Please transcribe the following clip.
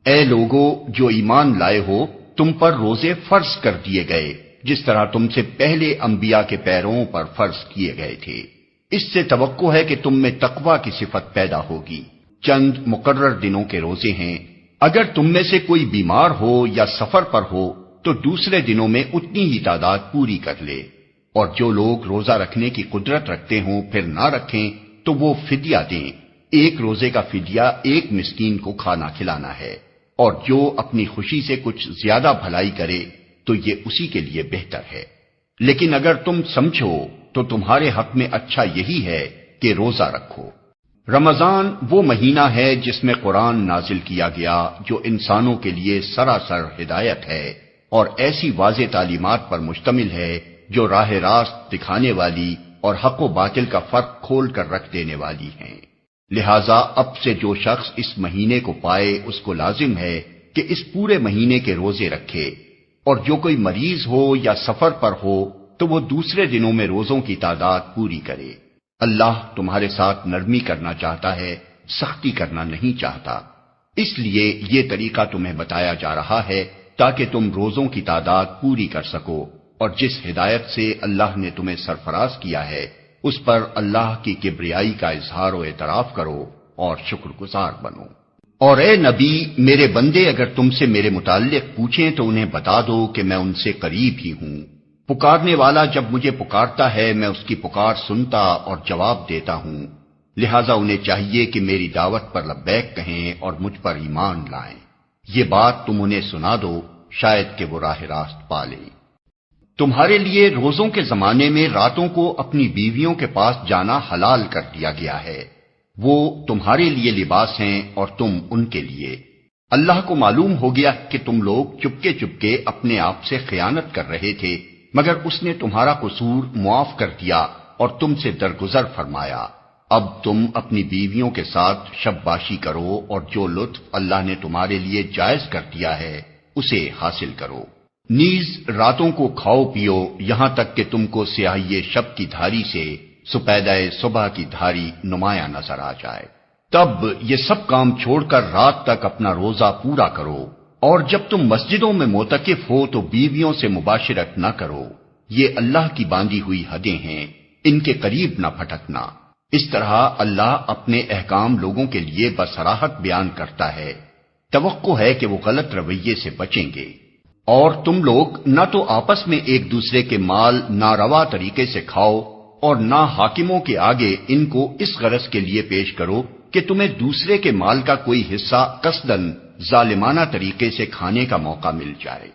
اے لوگو جو ایمان لائے ہو، تم پر روزے فرض کر دیے گئے جس طرح تم سے پہلے انبیاء کے پیروں پر فرض کیے گئے تھے۔ اس سے توقع ہے کہ تم میں تقوی کی صفت پیدا ہوگی۔ چند مقرر دنوں کے روزے ہیں۔ اگر تم میں سے کوئی بیمار ہو یا سفر پر ہو تو دوسرے دنوں میں اتنی ہی تعداد پوری کر لے، اور جو لوگ روزہ رکھنے کی قدرت رکھتے ہوں پھر نہ رکھیں تو وہ فدیہ دیں۔ ایک روزے کا فدیہ ایک مسکین کو کھانا کھلانا ہے، اور جو اپنی خوشی سے کچھ زیادہ بھلائی کرے تو یہ اسی کے لیے بہتر ہے۔ لیکن اگر تم سمجھو تو تمہارے حق میں اچھا یہی ہے کہ روزہ رکھو۔ رمضان وہ مہینہ ہے جس میں قرآن نازل کیا گیا، جو انسانوں کے لیے سراسر ہدایت ہے اور ایسی واضح تعلیمات پر مشتمل ہے جو راہ راست دکھانے والی اور حق و باطل کا فرق کھول کر رکھ دینے والی ہیں۔ لہذا اب سے جو شخص اس مہینے کو پائے اس کو لازم ہے کہ اس پورے مہینے کے روزے رکھے، اور جو کوئی مریض ہو یا سفر پر ہو تو وہ دوسرے دنوں میں روزوں کی تعداد پوری کرے۔ اللہ تمہارے ساتھ نرمی کرنا چاہتا ہے، سختی کرنا نہیں چاہتا۔ اس لیے یہ طریقہ تمہیں بتایا جا رہا ہے تاکہ تم روزوں کی تعداد پوری کر سکو، اور جس ہدایت سے اللہ نے تمہیں سرفراز کیا ہے اس پر اللہ کی کبریائی کا اظہار و اعتراف کرو اور شکر گزار بنو۔ اور اے نبی، میرے بندے اگر تم سے میرے متعلق پوچھیں تو انہیں بتا دو کہ میں ان سے قریب ہی ہوں۔ پکارنے والا جب مجھے پکارتا ہے میں اس کی پکار سنتا اور جواب دیتا ہوں، لہذا انہیں چاہیے کہ میری دعوت پر لبیک کہیں اور مجھ پر ایمان لائیں۔ یہ بات تم انہیں سنا دو، شاید کہ وہ راہ راست پالیں۔ تمہارے لیے روزوں کے زمانے میں راتوں کو اپنی بیویوں کے پاس جانا حلال کر دیا گیا ہے۔ وہ تمہارے لیے لباس ہیں اور تم ان کے لیے۔ اللہ کو معلوم ہو گیا کہ تم لوگ چپکے چپکے اپنے آپ سے خیانت کر رہے تھے، مگر اس نے تمہارا قصور معاف کر دیا اور تم سے درگزر فرمایا۔ اب تم اپنی بیویوں کے ساتھ شب باشی کرو، اور جو لطف اللہ نے تمہارے لیے جائز کر دیا ہے اسے حاصل کرو۔ نیز راتوں کو کھاؤ پیو یہاں تک کہ تم کو سیاہی شب کی دھاری سے سپیدہ صبح کی دھاری نمایاں نظر آ جائے۔ تب یہ سب کام چھوڑ کر رات تک اپنا روزہ پورا کرو، اور جب تم مسجدوں میں معتکف ہو تو بیویوں سے مباشرت نہ کرو۔ یہ اللہ کی باندھی ہوئی حدیں ہیں، ان کے قریب نہ پھٹکنا۔ اس طرح اللہ اپنے احکام لوگوں کے لیے بصراحت بیان کرتا ہے۔ توقع ہے کہ وہ غلط رویے سے بچیں گے۔ اور تم لوگ نہ تو آپس میں ایک دوسرے کے مال ناروا طریقے سے کھاؤ، اور نہ حاکموں کے آگے ان کو اس غرض کے لیے پیش کرو کہ تمہیں دوسرے کے مال کا کوئی حصہ قصداً ظالمانہ طریقے سے کھانے کا موقع مل جائے۔